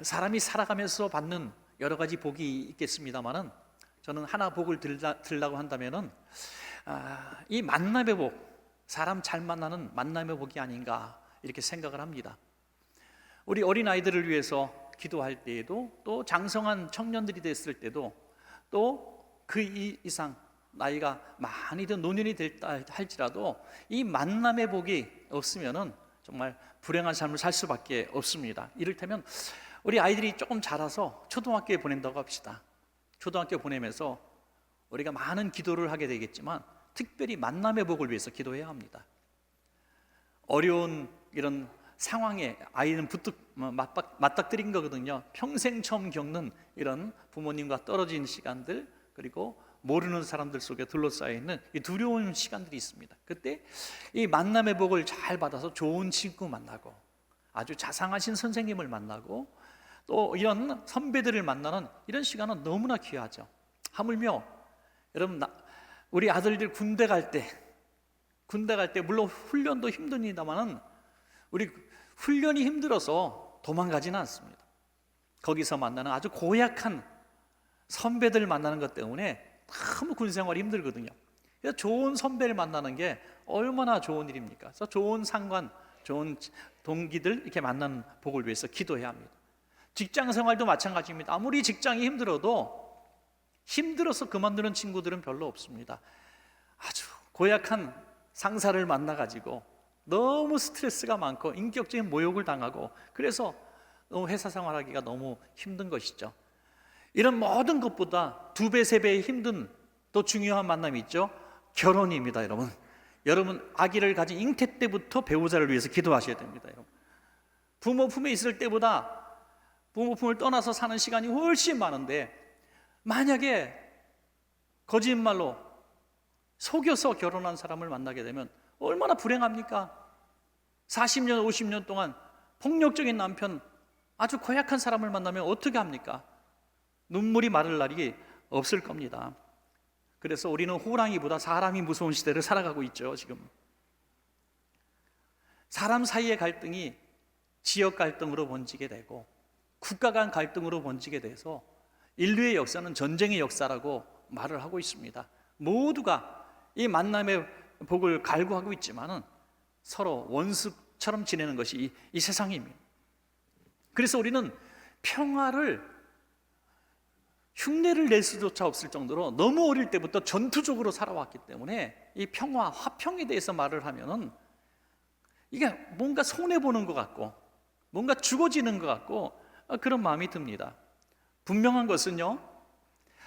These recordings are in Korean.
사람이 살아가면서 받는 여러 가지 복이 있겠습니다만은 저는 하나 복을 들라고 한다면은 이 만남의 복, 사람 잘 만나는 만남의 복이 아닌가 이렇게 생각을 합니다. 우리 어린아이들을 위해서 기도할 때에도, 또 장성한 청년들이 됐을 때도, 또 그 이상 나이가 많이 든 노년이 됐다 할지라도 이 만남의 복이 없으면은 정말 불행한 삶을 살 수밖에 없습니다. 이를테면 우리 아이들이 조금 자라서 초등학교에 보낸다고 합시다. 초등학교 보내면서 우리가 많은 기도를 하게 되겠지만 특별히 만남의 복을 위해서 기도해야 합니다. 어려운 이런 상황에 아이는 맞닥뜨린 거거든요. 평생 처음 겪는 이런 부모님과 떨어진 시간들, 그리고 모르는 사람들 속에 둘러싸여 있는 이 두려운 시간들이 있습니다. 그때 이 만남의 복을 잘 받아서 좋은 친구 만나고, 아주 자상하신 선생님을 만나고, 또 이런 선배들을 만나는 이런 시간은 너무나 귀하죠. 하물며 여러분, 우리 아들들 군대 갈 때 물론 훈련도 힘듭니다만은 우리 훈련이 힘들어서 도망가지는 않습니다. 거기서 만나는 아주 고약한 선배들 만나는 것 때문에 너무 군생활이 힘들거든요. 그래서 좋은 선배를 만나는 게 얼마나 좋은 일입니까? 그래서 좋은 상관, 좋은 동기들 이렇게 만나는 복을 위해서 기도해야 합니다. 직장 생활도 마찬가지입니다. 아무리 직장이 힘들어서 그만두는 친구들은 별로 없습니다. 아주 고약한 상사를 만나가지고 너무 스트레스가 많고 인격적인 모욕을 당하고, 그래서 회사 생활하기가 너무 힘든 것이죠. 이런 모든 것보다 2배, 3배의 힘든 또 중요한 만남이 있죠. 결혼입니다. 여러분 아기를 가진 잉태 때부터 배우자를 위해서 기도하셔야 됩니다. 여러분, 부모 품에 있을 때보다 부모 품을 떠나서 사는 시간이 훨씬 많은데, 만약에 거짓말로 속여서 결혼한 사람을 만나게 되면 얼마나 불행합니까? 40년, 50년 동안 폭력적인 남편, 아주 고약한 사람을 만나면 어떻게 합니까? 눈물이 마를 날이 없을 겁니다. 그래서 우리는 호랑이보다 사람이 무서운 시대를 살아가고 있죠. 지금 사람 사이의 갈등이 지역 갈등으로 번지게 되고, 국가 간 갈등으로 번지게 돼서 인류의 역사는 전쟁의 역사라고 말을 하고 있습니다. 모두가 이 만남의 복을 갈구하고 있지만은 서로 원수처럼 지내는 것이 이 세상입니다. 그래서 우리는 평화를 흉내를 낼 수조차 없을 정도로 너무 어릴 때부터 전투적으로 살아왔기 때문에 이 평화, 화평에 대해서 말을 하면은 이게 뭔가 손해보는 것 같고 뭔가 죽어지는 것 같고 그런 마음이 듭니다. 분명한 것은요,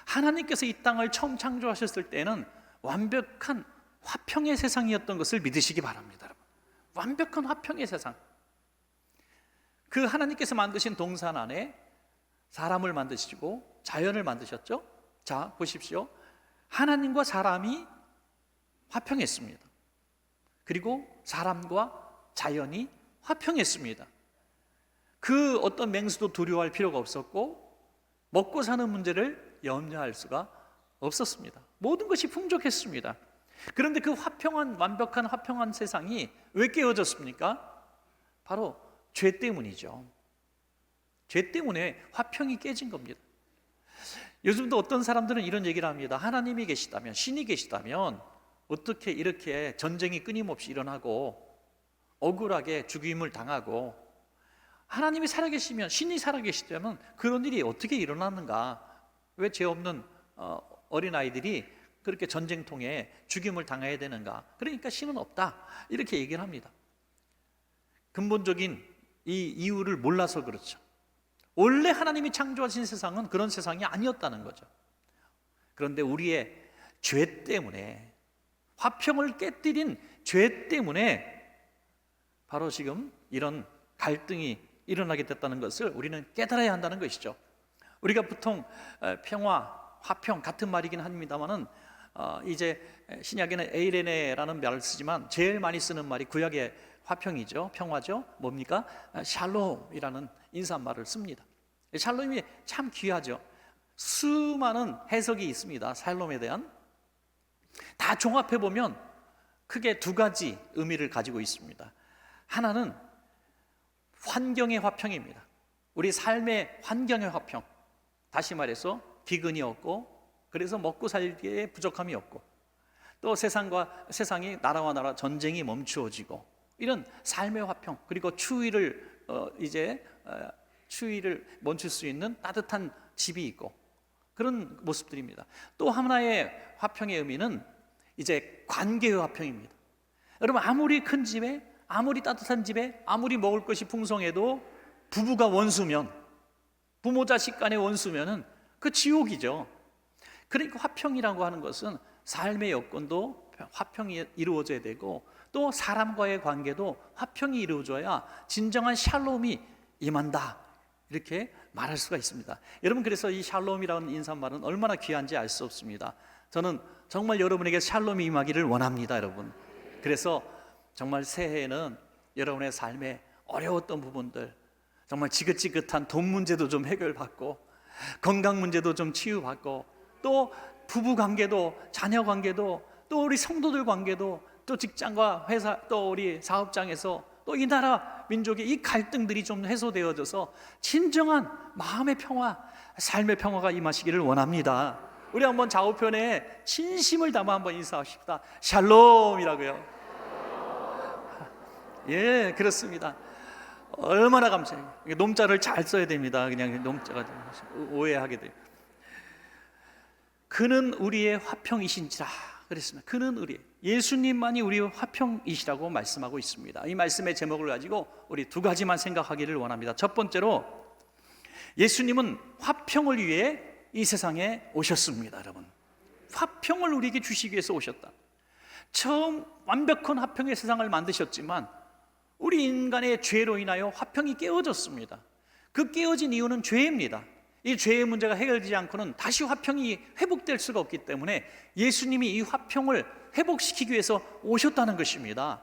하나님께서 이 땅을 처음 창조하셨을 때는 완벽한 화평의 세상이었던 것을 믿으시기 바랍니다. 여러분, 완벽한 화평의 세상. 그 하나님께서 만드신 동산 안에 사람을 만드시고 자연을 만드셨죠. 자, 보십시오. 하나님과 사람이 화평했습니다. 그리고 사람과 자연이 화평했습니다. 그 어떤 맹수도 두려워할 필요가 없었고, 먹고 사는 문제를 염려할 수가 없었습니다. 모든 것이 풍족했습니다. 그런데 그 화평한, 완벽한 화평한 세상이 왜 깨어졌습니까? 바로 죄 때문이죠. 죄 때문에 화평이 깨진 겁니다. 요즘도 어떤 사람들은 이런 얘기를 합니다. 하나님이 계시다면, 신이 계시다면 어떻게 이렇게 전쟁이 끊임없이 일어나고 억울하게 죽임을 당하고, 하나님이 살아계시면, 신이 살아계시다면 그런 일이 어떻게 일어나는가? 왜 죄 없는 어린아이들이 그렇게 전쟁통에 죽임을 당해야 되는가? 그러니까 신은 없다, 이렇게 얘기를 합니다. 근본적인 이 이유를 몰라서 그렇죠. 원래 하나님이 창조하신 세상은 그런 세상이 아니었다는 거죠. 그런데 우리의 죄 때문에, 화평을 깨뜨린 죄 때문에 바로 지금 이런 갈등이 일어나게 됐다는 것을 우리는 깨달아야 한다는 것이죠. 우리가 보통 평화, 화평 같은 말이긴 합니다만은 이제 신약에는 에이레네라는 말을 쓰지만 제일 많이 쓰는 말이 구약의 화평이죠. 평화죠. 뭡니까? 샬롬이라는 인사말을 씁니다. 샬롬이 참 귀하죠. 수많은 해석이 있습니다. 샬롬에 대한. 다 종합해 보면 크게 2가지 의미를 가지고 있습니다. 하나는 환경의 화평입니다. 우리 삶의 환경의 화평, 다시 말해서 기근이 없고, 그래서 먹고 살기에 부족함이 없고, 또 세상이 나라와 나라 전쟁이 멈추어지고, 이런 삶의 화평, 그리고 추위를 멈출 수 있는 따뜻한 집이 있고, 그런 모습들입니다. 또 하나의 화평의 의미는 이제 관계의 화평입니다. 여러분, 아무리 큰 집에, 아무리 따뜻한 집에, 아무리 먹을 것이 풍성해도 부부가 원수면, 부모 자식 간의 원수면은 그 지옥이죠. 그러니까 화평이라고 하는 것은 삶의 여건도 화평이 이루어져야 되고, 또 사람과의 관계도 화평이 이루어져야 진정한 샬롬이 임한다, 이렇게 말할 수가 있습니다. 여러분, 그래서 이 샬롬이라는 인사말은 얼마나 귀한지 알 수 없습니다. 저는 정말 여러분에게 샬롬이 임하기를 원합니다, 여러분. 그래서 정말 새해에는 여러분의 삶에 어려웠던 부분들, 정말 지긋지긋한 돈 문제도 좀 해결받고, 건강 문제도 좀 치유받고, 또 부부 관계도, 자녀 관계도, 또 우리 성도들 관계도, 또 직장과 회사, 또 우리 사업장에서, 또 이 나라 민족의 이 갈등들이 좀 해소되어져서 진정한 마음의 평화, 삶의 평화가 임하시기를 원합니다. 우리 한번 좌우편에 진심을 담아 한번 인사합시다. 샬롬이라고요. 예, 그렇습니다. 얼마나 감사해요. 놈자를 잘 써야 됩니다. 그냥 놈자가 오해하게 돼요. 그는 우리의 화평이신지라 그랬습니다. 그는 우리, 예수님만이 우리의 화평이시라고 말씀하고 있습니다. 이 말씀의 제목을 가지고 우리 두 가지만 생각하기를 원합니다. 첫 번째로, 예수님은 화평을 위해 이 세상에 오셨습니다. 여러분, 화평을 우리에게 주시기 위해서 오셨다. 처음 완벽한 화평의 세상을 만드셨지만 우리 인간의 죄로 인하여 화평이 깨어졌습니다. 그 깨어진 이유는 죄입니다. 이 죄의 문제가 해결되지 않고는 다시 화평이 회복될 수가 없기 때문에 예수님이 이 화평을 회복시키기 위해서 오셨다는 것입니다.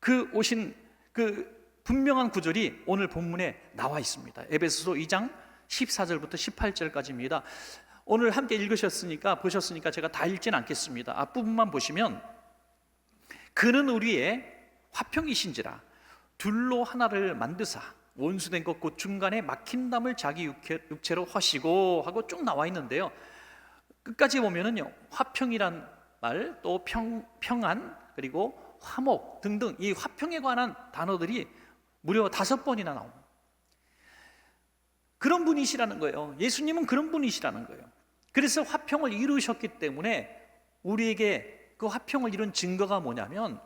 그 오신 그 분명한 구절이 오늘 본문에 나와 있습니다. 에베소서 2장 14절부터 18절까지입니다. 오늘 함께 읽으셨으니까, 보셨으니까 제가 다 읽지는 않겠습니다. 앞부분만 보시면, 그는 우리의 화평이신지라 둘로 하나를 만드사 원수된 것 곧 중간에 막힌 담을 자기 육체로 하시고 하고 쭉 나와 있는데요, 끝까지 보면은요, 화평이란 말, 또 평안, 그리고 화목 등등 이 화평에 관한 단어들이 무려 5번이나 나옵니다. 그런 분이시라는 거예요. 예수님은 그런 분이시라는 거예요. 그래서 화평을 이루셨기 때문에 우리에게 그 화평을 이룬 증거가 뭐냐면,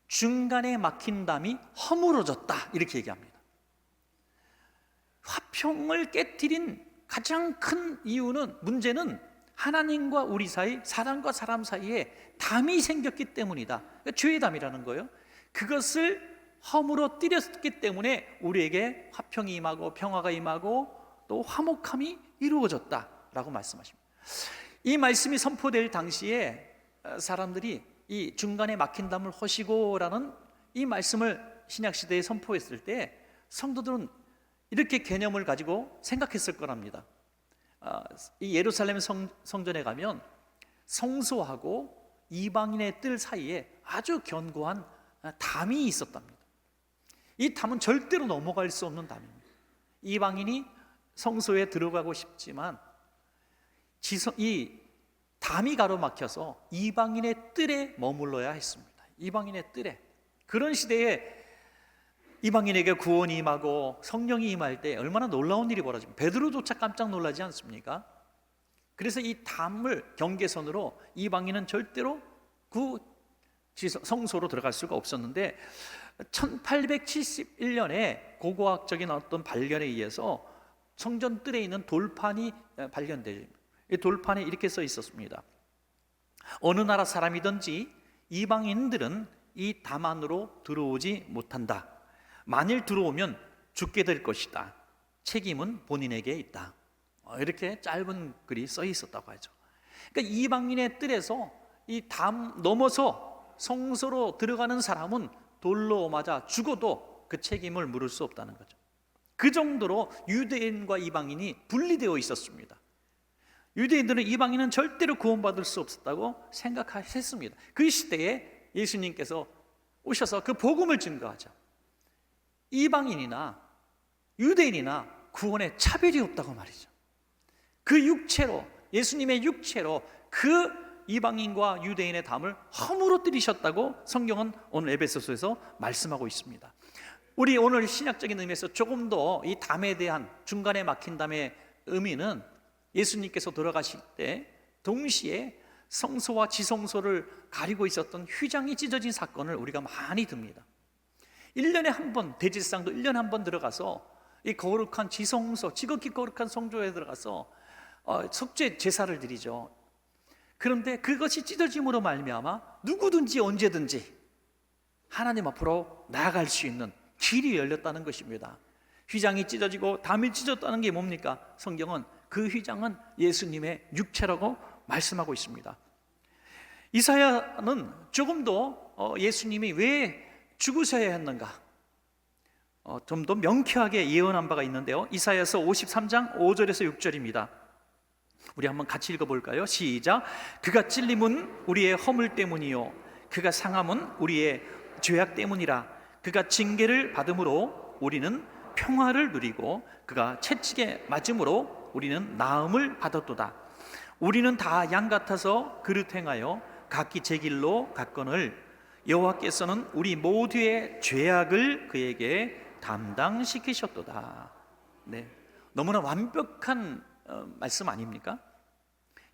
중간에 막힌 담이 허물어졌다, 이렇게 얘기합니다. 화평을 깨뜨린 가장 큰 이유는, 문제는 하나님과 우리 사이, 사람과 사람 사이에 담이 생겼기 때문이다. 그러니까 죄의 담이라는 거예요. 그것을 허물어뜨렸기 때문에 우리에게 화평이 임하고 평화가 임하고 또 화목함이 이루어졌다라고 말씀하십니다. 이 말씀이 선포될 당시에 사람들이 이 중간에 막힌 담을 허시고라는 이 말씀을 신약시대에 선포했을 때 성도들은 이렇게 개념을 가지고 생각했을 거랍니다. 이 예루살렘 성전에 가면 성소하고 이방인의 뜰 사이에 아주 견고한 담이 있었답니다. 이 담은 절대로 넘어갈 수 없는 담입니다. 이방인이 성소에 들어가고 싶지만 이 담이 가로막혀서 이방인의 뜰에 머물러야 했습니다. 이방인의 뜰에. 그런 시대에 이방인에게 구원이 임하고 성령이 임할 때 얼마나 놀라운 일이 벌어집니까? 베드로조차 깜짝 놀라지 않습니까? 그래서 이 담을 경계선으로 이방인은 절대로 그 성소로 들어갈 수가 없었는데, 1871년에 고고학적인 어떤 발견에 의해서 성전 뜰에 있는 돌판이 발견됩니다. 이 돌판에 이렇게 써 있었습니다. 어느 나라 사람이든지 이방인들은 이 담 안으로 들어오지 못한다. 만일 들어오면 죽게 될 것이다. 책임은 본인에게 있다. 이렇게 짧은 글이 써 있었다고 하죠. 그러니까 이방인의 뜰에서 이 담 넘어서 성소로 들어가는 사람은 돌로 맞아 죽어도 그 책임을 물을 수 없다는 거죠. 그 정도로 유대인과 이방인이 분리되어 있었습니다. 유대인들은 이방인은 절대로 구원받을 수 없었다고 생각했습니다. 그 시대에 예수님께서 오셔서 그 복음을 증거하자. 이방인이나 유대인이나 구원에 차별이 없다고 말이죠. 그 육체로, 예수님의 육체로 그 이방인과 유대인의 담을 허물어뜨리셨다고 성경은 오늘 에베소서에서 말씀하고 있습니다. 우리 오늘 신약적인 의미에서 조금 더 이 담에 대한 중간에 막힌 담의 의미는 예수님께서 돌아가실 때 동시에 성소와 지성소를 가리고 있었던 휘장이 찢어진 사건을 우리가 많이 듭니다. 1년에 한 번, 대제사장도 1년에 한 번 들어가서 이 거룩한 지성소, 지극히 거룩한 성소에 들어가서 속죄 제사를 드리죠. 그런데 그것이 찢어짐으로 말미암아 누구든지 언제든지 하나님 앞으로 나아갈 수 있는 길이 열렸다는 것입니다. 휘장이 찢어지고 담이 찢어졌다는 게 뭡니까? 성경은 그 휘장은 예수님의 육체라고 말씀하고 있습니다. 이사야는 조금 더 예수님이 왜 죽으셔야 했는가 좀 더 명쾌하게 예언한 바가 있는데요. 이사야서 53장 5절에서 6절입니다. 우리 한번 같이 읽어볼까요? 시작. 그가 찔림은 우리의 허물 때문이요 그가 상함은 우리의 죄악 때문이라. 그가 징계를 받음으로 우리는 평화를 누리고 그가 채찍에 맞음으로 우리는 나음을 받았도다. 우리는 다 양 같아서 그릇 행하여 각기 제 길로 갔거늘 여호와께서는 우리 모두의 죄악을 그에게 담당시키셨도다. 네, 너무나 완벽한 말씀 아닙니까?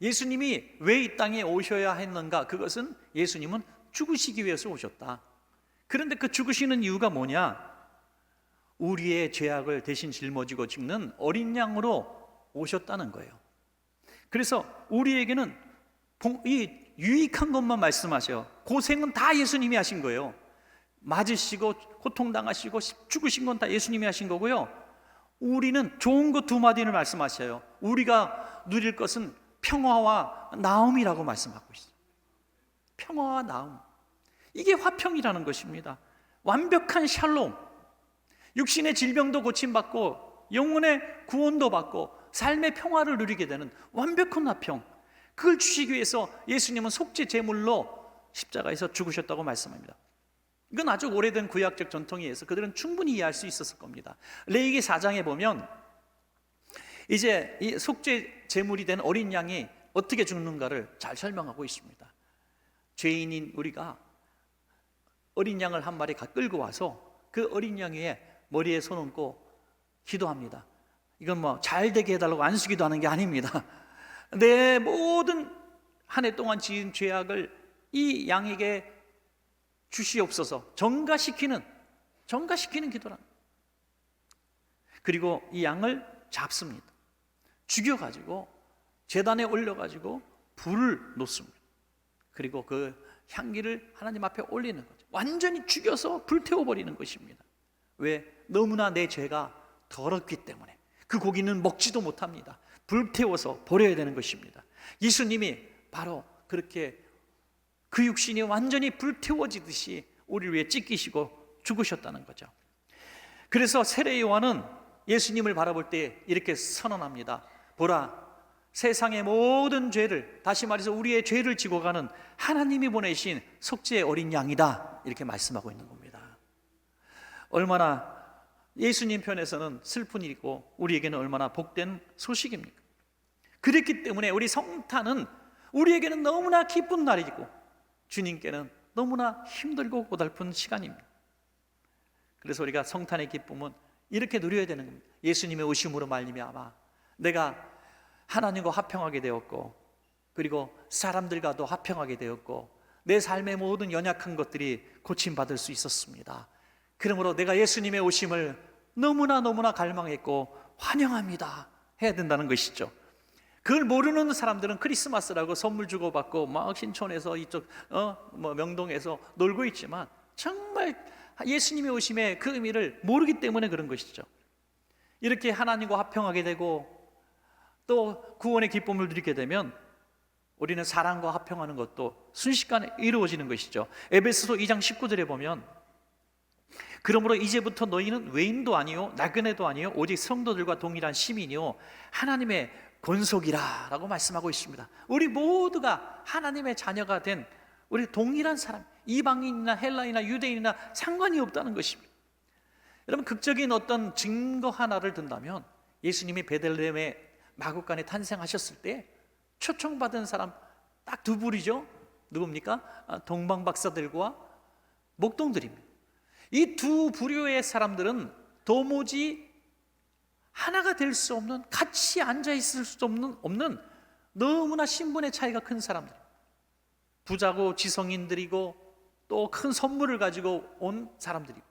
예수님이 왜 이 땅에 오셔야 했는가? 그것은 예수님은 죽으시기 위해서 오셨다. 그런데 그 죽으시는 이유가 뭐냐? 우리의 죄악을 대신 짊어지고 죽는 어린 양으로 오셨다는 거예요. 그래서 우리에게는 이 유익한 것만 말씀하셔요. 고생은 다 예수님이 하신 거예요. 맞으시고 고통당하시고 죽으신 건 다 예수님이 하신 거고요. 우리는 좋은 것 두 마디를 말씀하셔요. 우리가 누릴 것은 평화와 나음이라고 말씀하고 있어요. 평화와 나음, 이게 화평이라는 것입니다. 완벽한 샬롬, 육신의 질병도 고침받고 영혼의 구원도 받고 삶의 평화를 누리게 되는 완벽한 화평, 그걸 주시기 위해서 예수님은 속죄 제물로 십자가에서 죽으셨다고 말씀합니다. 이건 아주 오래된 구약적 전통에 의해서 그들은 충분히 이해할 수 있었을 겁니다. 레위기 4장에 보면 이제 이 속죄 제물이 된 어린 양이 어떻게 죽는가를 잘 설명하고 있습니다. 죄인인 우리가 어린 양을 한 마리 끌고 와서 그 어린 양 위에 머리에 손 얹고 기도합니다. 이건 뭐 잘 되게 해달라고 안수기도 하는 게 아닙니다. 내 모든 한 해 동안 지은 죄악을 이 양에게 주시옵소서 전가시키는 기도랍니다. 그리고 이 양을 잡습니다. 죽여가지고 제단에 올려가지고 불을 놓습니다. 그리고 그 향기를 하나님 앞에 올리는 거죠. 완전히 죽여서 불태워버리는 것입니다. 왜? 너무나 내 죄가 더럽기 때문에 그 고기는 먹지도 못합니다. 불태워서 버려야 되는 것입니다. 예수님이 바로 그렇게 그 육신이 완전히 불태워지듯이 우리를 위해 찢기시고 죽으셨다는 거죠. 그래서 세례 요한은 예수님을 바라볼 때 이렇게 선언합니다. 보라, 세상의 모든 죄를, 다시 말해서 우리의 죄를 지고 가는 하나님이 보내신 속죄의 어린 양이다, 이렇게 말씀하고 있는 겁니다. 얼마나 예수님 편에서는 슬픈 일이고 우리에게는 얼마나 복된 소식입니까? 그랬기 때문에 우리 성탄은 우리에게는 너무나 기쁜 날이고 주님께는 너무나 힘들고 고달픈 시간입니다. 그래서 우리가 성탄의 기쁨은 이렇게 누려야 되는 겁니다. 예수님의 오심으로 말미암아 내가 하나님과 화평하게 되었고, 그리고 사람들과도 화평하게 되었고, 내 삶의 모든 연약한 것들이 고침받을 수 있었습니다. 그러므로 내가 예수님의 오심을 너무나 갈망했고 환영합니다 해야 된다는 것이죠. 그걸 모르는 사람들은 크리스마스라고 선물 주고받고 막 신촌에서 이쪽 명동에서 놀고 있지만 정말 예수님의 오심의 그 의미를 모르기 때문에 그런 것이죠. 이렇게 하나님과 화평하게 되고 또 구원의 기쁨을 누리게 되면 우리는 사랑과 화평하는 것도 순식간에 이루어지는 것이죠. 에베소서 2장 19절에 보면 그러므로 이제부터 너희는 외인도 아니요 나그네도 아니요 오직 성도들과 동일한 시민이요 하나님의 권속이라 라고 말씀하고 있습니다. 우리 모두가 하나님의 자녀가 된 우리 동일한 사람, 이방인이나 헬라인이나 유대인이나 상관이 없다는 것입니다. 여러분, 극적인 어떤 증거 하나를 든다면 예수님이 베들레헴의 마구간에 탄생하셨을 때 초청받은 사람 딱 두 부류죠. 누굽니까? 동방 박사들과 목동들입니다. 이 두 부류의 사람들은 도무지 하나가 될 수 없는, 같이 앉아 있을 수 없는 너무나 신분의 차이가 큰 사람들, 부자고 지성인들이고 또 큰 선물을 가지고 온 사람들이고,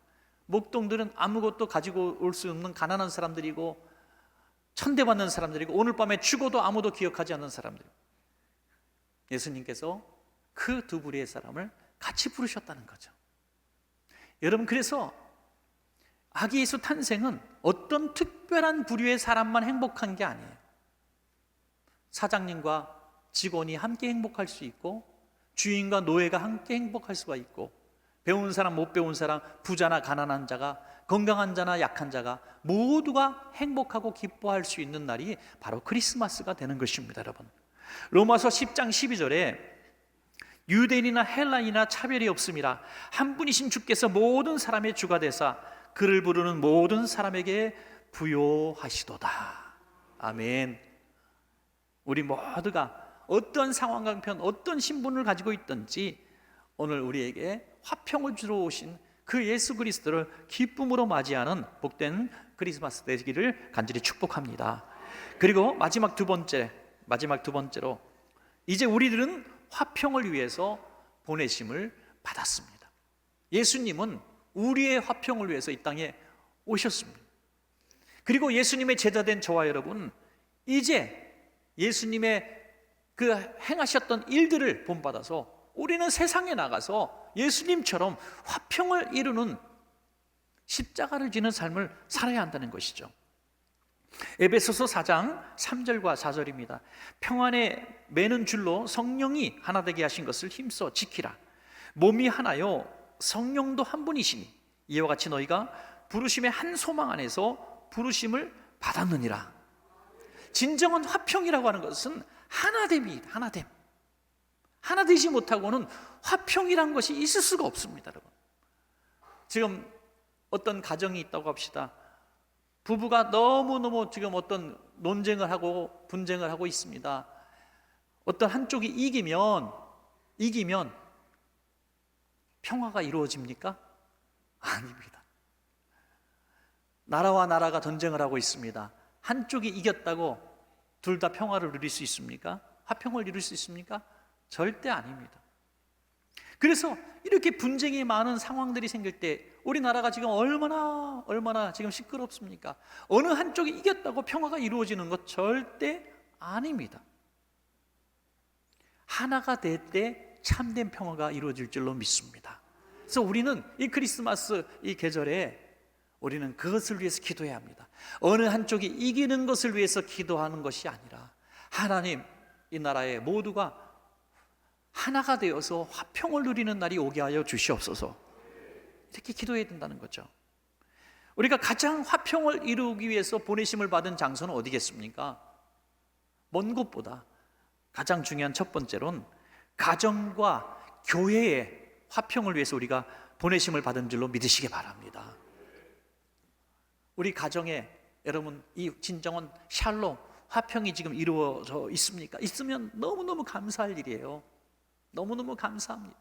목동들은 아무것도 가지고 올 수 없는 가난한 사람들이고 천대받는 사람들이고 오늘 밤에 죽어도 아무도 기억하지 않는 사람들. 예수님께서 그 두 부류의 사람을 같이 부르셨다는 거죠. 여러분, 그래서 아기 예수 탄생은 어떤 특별한 부류의 사람만 행복한 게 아니에요. 사장님과 직원이 함께 행복할 수 있고, 주인과 노예가 함께 행복할 수가 있고, 배운 사람 못 배운 사람, 부자나 가난한 자가, 건강한 자나 약한 자가 모두가 행복하고 기뻐할 수 있는 날이 바로 크리스마스가 되는 것입니다. 여러분, 로마서 10장 12절에 유대인이나 헬라인이나 차별이 없음이라 한 분이신 주께서 모든 사람의 주가 되사 그를 부르는 모든 사람에게 부요하시도다. 아멘. 우리 모두가 어떤 상황 강편, 어떤 신분을 가지고 있든지 오늘 우리에게 화평을 주러 오신 그 예수 그리스도를 기쁨으로 맞이하는 복된 크리스마스 되기를 간절히 축복합니다. 그리고 마지막 두 번째로 이제 우리들은 화평을 위해서 보내심을 받았습니다. 예수님은 우리의 화평을 위해서 이 땅에 오셨습니다. 그리고 예수님의 제자된 저와 여러분, 이제 예수님의 그 행하셨던 일들을 본받아서 우리는 세상에 나가서 예수님처럼 화평을 이루는, 십자가를 지는 삶을 살아야 한다는 것이죠. 에베소서 4장 3절과 4절입니다. 평안에 매는 줄로 성령이 하나 되게 하신 것을 힘써 지키라. 몸이 하나요 성령도 한 분이시니 이와 같이 너희가 부르심의 한 소망 안에서 부르심을 받았느니라. 진정한 화평이라고 하는 것은 하나됨이다. 하나됨. 하나 되지 못하고는 화평이란 것이 있을 수가 없습니다. 여러분, 지금 어떤 가정이 있다고 합시다. 부부가 너무너무 지금 어떤 논쟁을 하고 분쟁을 하고 있습니다. 어떤 한쪽이 이기면 평화가 이루어집니까? 아닙니다. 나라와 나라가 전쟁을 하고 있습니다. 한쪽이 이겼다고 둘 다 평화를 누릴 수 있습니까? 화평을 이룰 수 있습니까? 절대 아닙니다. 그래서 이렇게 분쟁이 많은 상황들이 생길 때 우리나라가 지금 얼마나 지금 시끄럽습니까? 어느 한쪽이 이겼다고 평화가 이루어지는 것 절대 아닙니다. 하나가 될 때 참된 평화가 이루어질 줄로 믿습니다. 그래서 우리는 이 크리스마스 이 계절에 우리는 그것을 위해서 기도해야 합니다. 어느 한쪽이 이기는 것을 위해서 기도하는 것이 아니라 하나님, 이 나라에 모두가 하나가 되어서 화평을 누리는 날이 오게 하여 주시옵소서. 이렇게 기도해야 된다는 거죠. 우리가 가장 화평을 이루기 위해서 보내심을 받은 장소는 어디겠습니까? 먼 곳보다 가장 중요한 첫 번째로는 가정과 교회의 화평을 위해서 우리가 보내심을 받은 줄로 믿으시기 바랍니다. 우리 가정에 여러분, 이 진정한 샬롬, 화평이 지금 이루어져 있습니까? 있으면 너무너무 감사할 일이에요. 너무너무 감사합니다.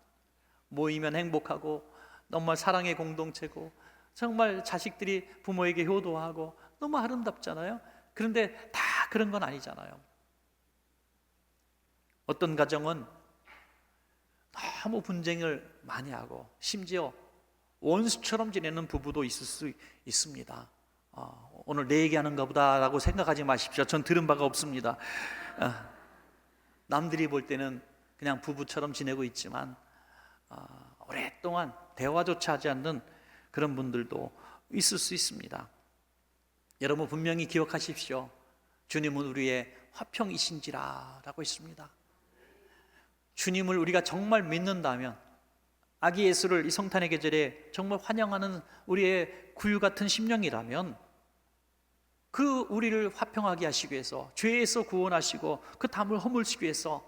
모이면 행복하고 정말 사랑의 공동체고 정말 자식들이 부모에게 효도하고 너무 아름답잖아요. 그런데 다 그런 건 아니잖아요. 어떤 가정은 너무 분쟁을 많이 하고 심지어 원수처럼 지내는 부부도 있을 수 있습니다. 오늘 내 얘기하는가 보다라고 생각하지 마십시오. 전 들은 바가 없습니다. 남들이 볼 때는 그냥 부부처럼 지내고 있지만 오랫동안 대화조차 하지 않는 그런 분들도 있을 수 있습니다. 여러분 분명히 기억하십시오. 주님은 우리의 화평이신지라 라고 했습니다. 주님을 우리가 정말 믿는다면, 아기 예수를 이 성탄의 계절에 정말 환영하는 우리의 구유 같은 심령이라면 그 우리를 화평하게 하시기 위해서, 죄에서 구원하시고 그 담을 허물시기 위해서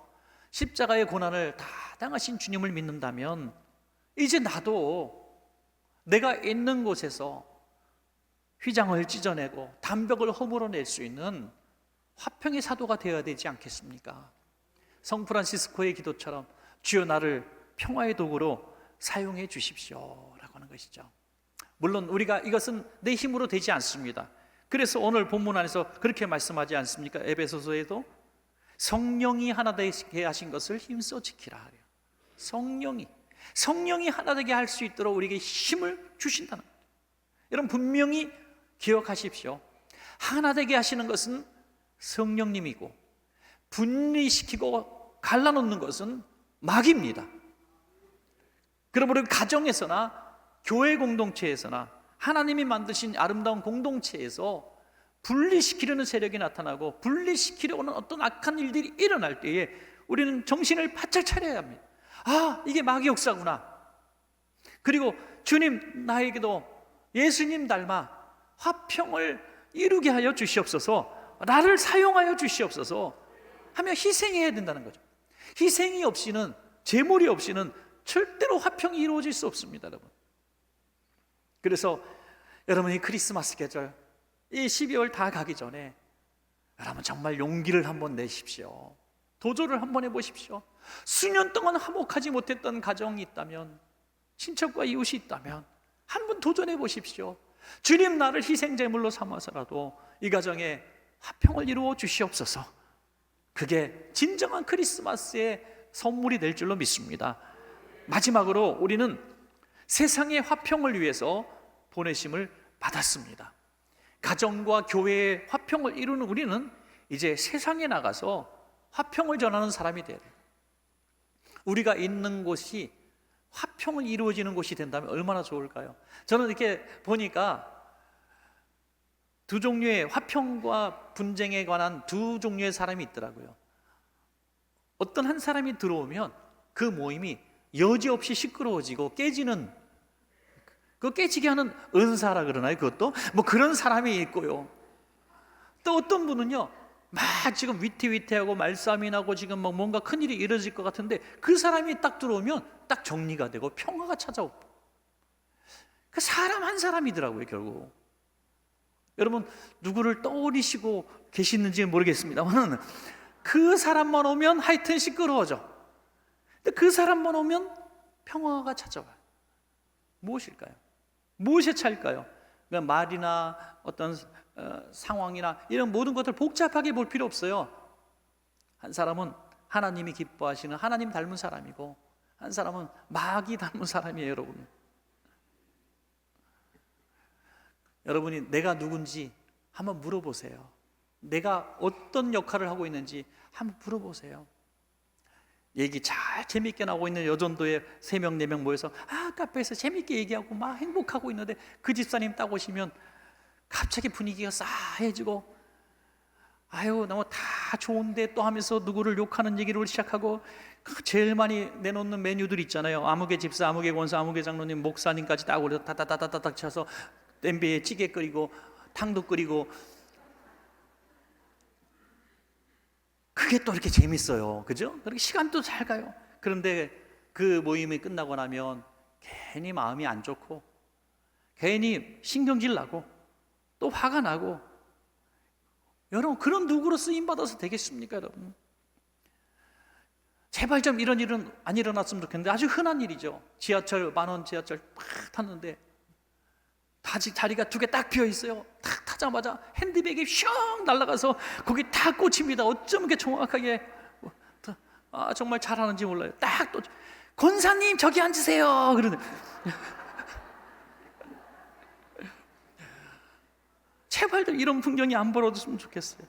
십자가의 고난을 다 당하신 주님을 믿는다면 이제 나도 내가 있는 곳에서 휘장을 찢어내고 담벽을 허물어낼 수 있는 화평의 사도가 되어야 되지 않겠습니까? 성 프란시스코의 기도처럼 주여 나를 평화의 도구로 사용해 주십시오 라고 하는 것이죠. 물론 우리가 이것은 내 힘으로 되지 않습니다. 그래서 오늘 본문 안에서 그렇게 말씀하지 않습니까? 에베소서에도 성령이 하나 되게 하신 것을 힘써 지키라. 성령이 하나 되게 할 수 있도록 우리에게 힘을 주신다는 거예요. 여러분 분명히 기억하십시오. 하나 되게 하시는 것은 성령님이고 분리시키고 갈라놓는 것은 마귀입니다. 그러므로 가정에서나 교회 공동체에서나 하나님이 만드신 아름다운 공동체에서 분리시키려는 세력이 나타나고 분리시키려는 어떤 악한 일들이 일어날 때에 우리는 정신을 바짝 차려야 합니다. 아, 이게 마귀 역사구나. 그리고 주님 나에게도 예수님 닮아 화평을 이루게 하여 주시옵소서, 나를 사용하여 주시옵소서 하며 희생해야 된다는 거죠. 희생이 없이는, 제물이 없이는 절대로 화평이 이루어질 수 없습니다, 여러분. 그래서 여러분이 크리스마스 계절, 이 12월 다 가기 전에 여러분 정말 용기를 한번 내십시오. 도전을 한번 해보십시오. 수년 동안 화목하지 못했던 가정이 있다면, 친척과 이웃이 있다면 한번 도전해 보십시오. 주님 나를 희생제물로 삼아서라도 이 가정에 화평을 이루어 주시옵소서. 그게 진정한 크리스마스의 선물이 될 줄로 믿습니다. 마지막으로 우리는 세상의 화평을 위해서 보내심을 받았습니다. 가정과 교회의 화평을 이루는 우리는 이제 세상에 나가서 화평을 전하는 사람이 돼야 돼요. 우리가 있는 곳이 화평을 이루어지는 곳이 된다면 얼마나 좋을까요? 저는 이렇게 보니까 두 종류의 화평과 분쟁에 관한 두 종류의 사람이 있더라고요. 어떤 한 사람이 들어오면 그 모임이 여지없이 시끄러워지고 깨지는, 그 깨지게 하는 은사라 그러나요? 그것도 뭐 그런 사람이 있고요. 또 어떤 분은요, 막 지금 위태위태하고 말싸움이 나고 지금 막 뭔가 큰일이 이루어질 것 같은데 그 사람이 딱 들어오면 딱 정리가 되고 평화가 찾아오고, 그 사람 한 사람이더라고요 결국. 여러분 누구를 떠올리시고 계시는지 모르겠습니다만 그 사람만 오면 하여튼 시끄러워져. 근데 그 사람만 오면 평화가 찾아와요. 무엇일까요? 무엇의 차일까요? 그러니까 말이나 어떤 상황이나 이런 모든 것들 복잡하게 볼 필요 없어요. 한 사람은 하나님이 기뻐하시는 하나님 닮은 사람이고 한 사람은 마귀 닮은 사람이에요. 여러분, 여러분이 내가 누군지 한번 물어보세요. 내가 어떤 역할을 하고 있는지 한번 물어보세요. 얘기 잘 재밌게 나오고 있는 여전도에 3명 4명 모여서 카페에서 재밌게 얘기하고 막 행복하고 있는데 그 집사님 딱 오시면 갑자기 분위기가 싸해지고, 아유 너무 다 좋은데 또 하면서 누구를 욕하는 얘기를 시작하고, 제일 많이 내놓는 메뉴들 있잖아요. 아무개 집사, 아무개 권사, 아무개 장로님, 목사님까지 딱 올려 다다다다닥 쳐서 냄비에 찌개 끓이고 탕도 끓이고, 그게 또 이렇게 재밌어요. 그죠? 그렇게 시간도 잘 가요. 그런데 그 모임이 끝나고 나면 괜히 마음이 안 좋고 괜히 신경질 나고 또 화가 나고, 여러분 그런 누구로 쓰임받아서 되겠습니까? 여러분 제발 좀 이런 일은 안 일어났으면 좋겠는데, 아주 흔한 일이죠. 지하철 만원 지하철 팍 탔는데 자리가 2개 딱 비어 있어요. 탁 타자마자 핸드백이 슉 날아가서 거기 딱 꽂힙니다. 어쩜 이렇게 정확하게, 정말 잘하는지 몰라요. 딱 또 권사님 저기 앉으세요 그러는데 제발 이런 풍경이 안 벌어졌으면 좋겠어요.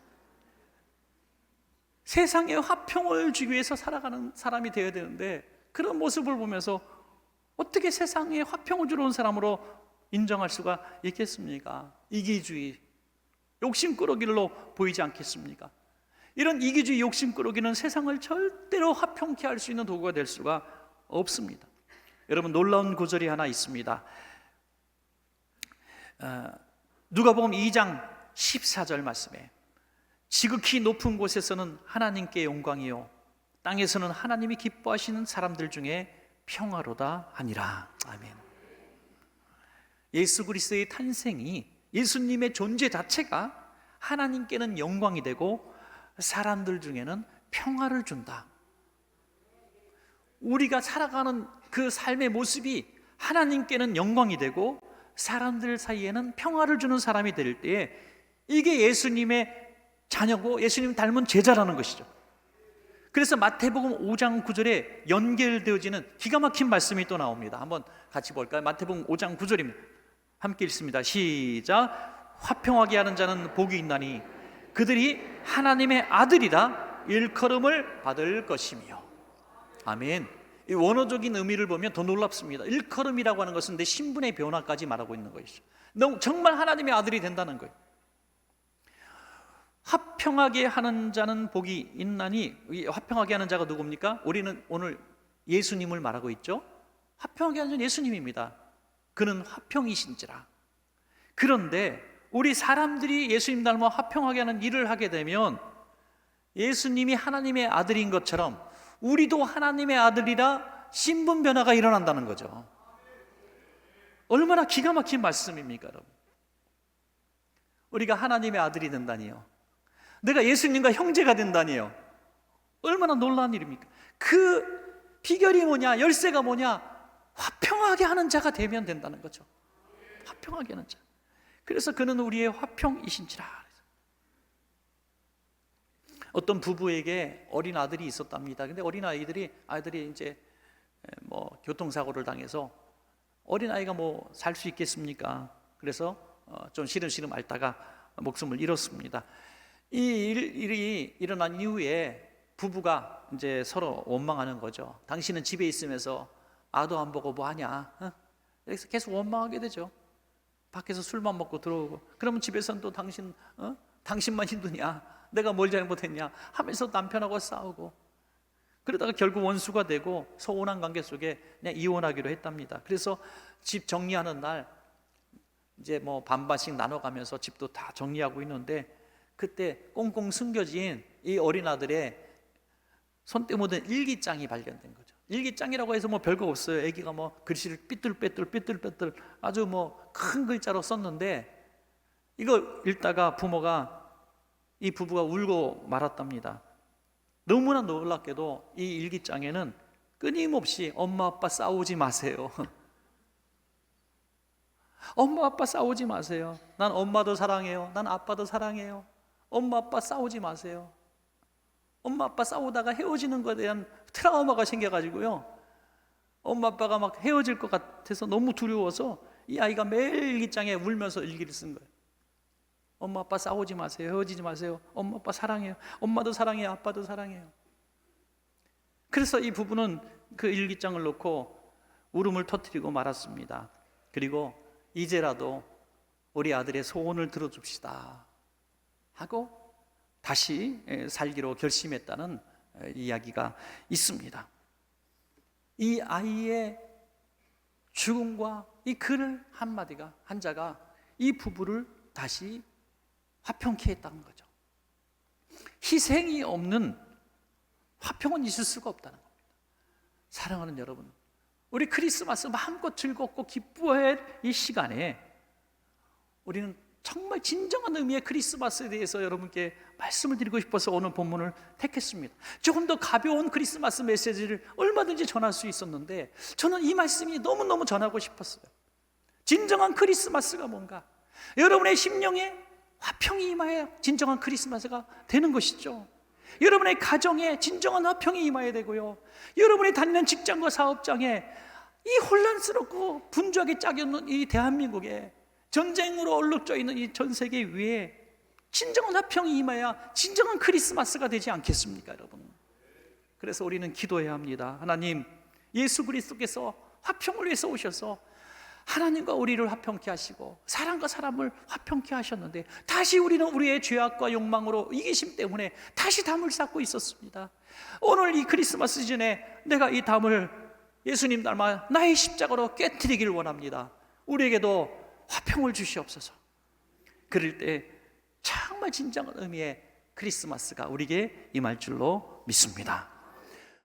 세상에 화평을 주기 위해서 살아가는 사람이 되어야 되는데, 그런 모습을 보면서 어떻게 세상에 화평을 주러 온 사람으로 인정할 수가 있겠습니까? 이기주의, 욕심꾸러기로 보이지 않겠습니까? 이런 이기주의 욕심꾸러기는 세상을 절대로 화평케 할 수 있는 도구가 될 수가 없습니다. 여러분 놀라운 구절이 하나 있습니다. 누가복음 2장 14절 말씀에 지극히 높은 곳에서는 하나님께 영광이요 땅에서는 하나님이 기뻐하시는 사람들 중에 평화로다 하니라. 아멘. 예수 그리스도의 탄생이 예수님의 존재 자체가 하나님께는 영광이 되고 사람들 중에는 평화를 준다. 우리가 살아가는 그 삶의 모습이 하나님께는 영광이 되고 사람들 사이에는 평화를 주는 사람이 될 때에 이게 예수님의 자녀고 예수님 닮은 제자라는 것이죠. 그래서 마태복음 5장 9절에 연결되어지는 기가 막힌 말씀이 또 나옵니다. 한번 같이 볼까요? 마태복음 5장 9절입니다. 함께 읽습니다. 시작. 화평하게 하는 자는 복이 있나니 그들이 하나님의 아들이라 일컬음을 받을 것이며. 아멘. 이 원어적인 의미를 보면 더 놀랍습니다. 일컬음이라고 하는 것은 내 신분의 변화까지 말하고 있는 것이죠. 정말 하나님의 아들이 된다는 거예요. 화평하게 하는 자는 복이 있나니, 화평하게 하는 자가 누굽니까? 우리는 오늘 예수님을 말하고 있죠. 화평하게 하는 자는 예수님입니다. 그는 화평이신지라. 그런데 우리 사람들이 예수님 닮아 화평하게 하는 일을 하게 되면 예수님이 하나님의 아들인 것처럼 우리도 하나님의 아들이라 신분 변화가 일어난다는 거죠. 얼마나 기가 막힌 말씀입니까, 여러분? 우리가 하나님의 아들이 된다니요. 내가 예수님과 형제가 된다니요. 얼마나 놀라운 일입니까? 그 비결이 뭐냐? 열쇠가 뭐냐? 화평하게 하는 자가 되면 된다는 거죠. 화평하게 하는 자. 그래서 그는 우리의 화평이신지라. 어떤 부부에게 어린 아들이 있었답니다. 근데 어린 아이들이 이제 뭐 교통사고를 당해서 어린 아이가 뭐 살 수 있겠습니까? 그래서 좀 시름시름 앓다가 목숨을 잃었습니다. 이 일이 일어난 이후에 부부가 이제 서로 원망하는 거죠. 당신은 집에 있으면서 아도 안 보고 뭐 하냐? 그래서 계속 원망하게 되죠. 밖에서 술만 먹고 들어오고, 그러면 집에서는 또 당신만 힘드냐? 내가 뭘 잘못했냐? 하면서 남편하고 싸우고, 그러다가 결국 원수가 되고 서운한 관계 속에 그냥 이혼하기로 했답니다. 그래서 집 정리하는 날 이제 뭐 반반씩 나눠가면서 집도 다 정리하고 있는데 그때 꽁꽁 숨겨진 이 어린 아들의 손때 묻은 일기장이 발견된 거죠. 일기장이라고 해서 뭐 별거 없어요. 애기가 뭐 글씨를 삐뚤빼뚤 아주 뭐 큰 글자로 썼는데 이거 읽다가 부모가, 이 부부가 울고 말았답니다. 너무나 놀랍게도 이 일기장에는 끊임없이 엄마 아빠 싸우지 마세요. 엄마 아빠 싸우지 마세요. 난 엄마도 사랑해요. 난 아빠도 사랑해요. 엄마 아빠 싸우지 마세요. 엄마 아빠 싸우다가 헤어지는 것에 대한 트라우마가 생겨가지고요, 엄마 아빠가 막 헤어질 것 같아서 너무 두려워서 이 아이가 매일 일기장에 울면서 일기를 쓴 거예요. 엄마 아빠 싸우지 마세요. 헤어지지 마세요. 엄마 아빠 사랑해요. 엄마도 사랑해요. 아빠도 사랑해요. 그래서 이 부부는 그 일기장을 놓고 울음을 터뜨리고 말았습니다. 그리고 이제라도 우리 아들의 소원을 들어줍시다 하고 다시 살기로 결심했다는 이야기가 있습니다. 이 아이의 죽음과 이 글 한마디가, 한자가 이 부부를 다시 화평케 했다는 거죠. 희생이 없는 화평은 있을 수가 없다는 겁니다. 사랑하는 여러분, 우리 크리스마스 마음껏 즐겁고 기뻐할 이 시간에 우리는 정말 진정한 의미의 크리스마스에 대해서 여러분께 말씀을 드리고 싶어서 오늘 본문을 택했습니다. 조금 더 가벼운 크리스마스 메시지를 얼마든지 전할 수 있었는데 저는 이 말씀이 너무너무 전하고 싶었어요. 진정한 크리스마스가 뭔가, 여러분의 심령에 화평이 임하여 진정한 크리스마스가 되는 것이죠. 여러분의 가정에 진정한 화평이 임하여야 되고요, 여러분이 다니는 직장과 사업장에 이 혼란스럽고 분주하게 짝여놓은 이 대한민국에 전쟁으로 얼룩져 있는 이 전 세계 위에 진정한 화평이 임하여 진정한 크리스마스가 되지 않겠습니까, 여러분? 그래서 우리는 기도해야 합니다. 하나님, 예수 그리스도께서 화평을 위해서 오셔서 하나님과 우리를 화평케 하시고 사람과 사람을 화평케 하셨는데 다시 우리는 우리의 죄악과 욕망으로 이기심 때문에 다시 담을 쌓고 있었습니다. 오늘 이 크리스마스 시즌에 내가 이 담을 예수님 닮아 나의 십자가로 깨트리기를 원합니다. 우리에게도 화평을 주시옵소서. 그럴 때 정말 진정한 의미의 크리스마스가 우리에게 임할 줄로 믿습니다.